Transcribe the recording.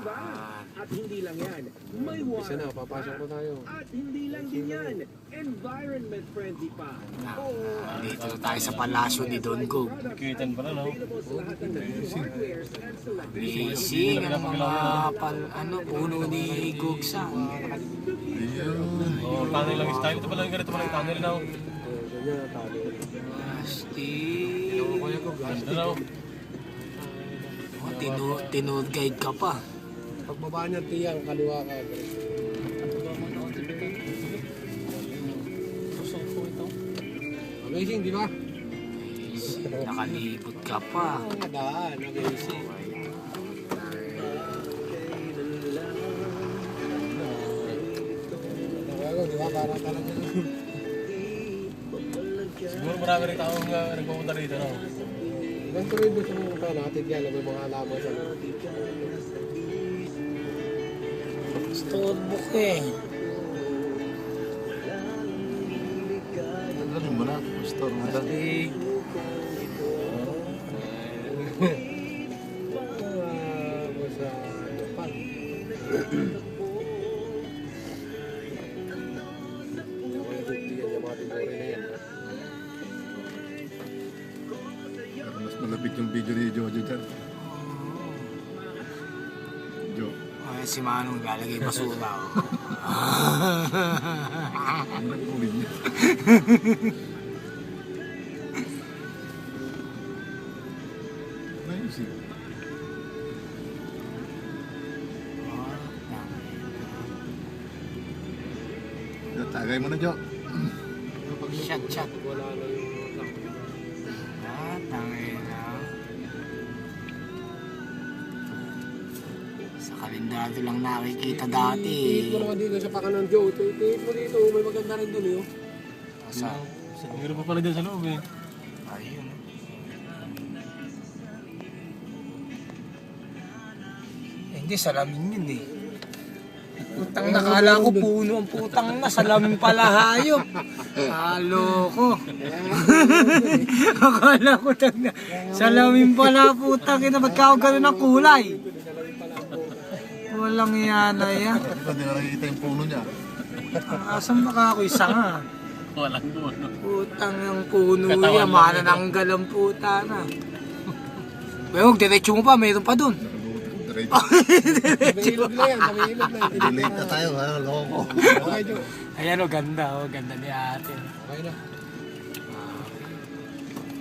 At hindi lang yan, may Isa na, papasok na tayo. At hindi lang din yan, environment friendly pa. Dito na tayo sa palasyo ni Don Gog. Kikitan pala, no? Busy ang mga puno ni Gogsa. Oh, tunnel lang style. Ito pala yung ganito pala yung tunnel na. Ganyan, talo. Asti. Ganda na. Tinood guide ka pa. Pagbaba niya tiyang, kaliwa ka. Amazing, di ba? Nakalibot ka pa. Daan, amazing. Di ba? Para talaga. Siguro marami rin taong nagpupunta rito, no? Ganito rin doon sa mga natin yan, may mga alaman sa Storybook eh. Ano mo na? Store mo na. Sa Japan. Mas malapit yung video ni Jojo dyan. Jo. Ay, si Manong lalagay basura. Ano na ulit niya? Nice eh. Tagay mo na, Jo. Shot. Wala na yung Tangina. Sa kalendaryo lang nakikita dati. Tiit mo naman dito sa pakanan, Joe. Tiit mo dito, may maganda rin dun yun. Sa Meron pa pala dyan sa loob, eh. ayun. Hindi, salamin yun eh. Putang nakala ko puno ang putang na, salamin pala hayop. Halo ko. Akala ko salamin pala putang ina, ba't ka ako ganun ang kulay? Walang yan na yan. Hindi na nakikita yung puno niya. Asan baka ako isa nga? Walang puno. Putang ang puno yan, manananggal ang puta na. Pero diretso mo pa, mayroon pa dun. May ilog na yan, may ilog na yan. Delete na tayo, ha? Loko. Okay, Joe. Ayan o, ganda ni ate. Okay na.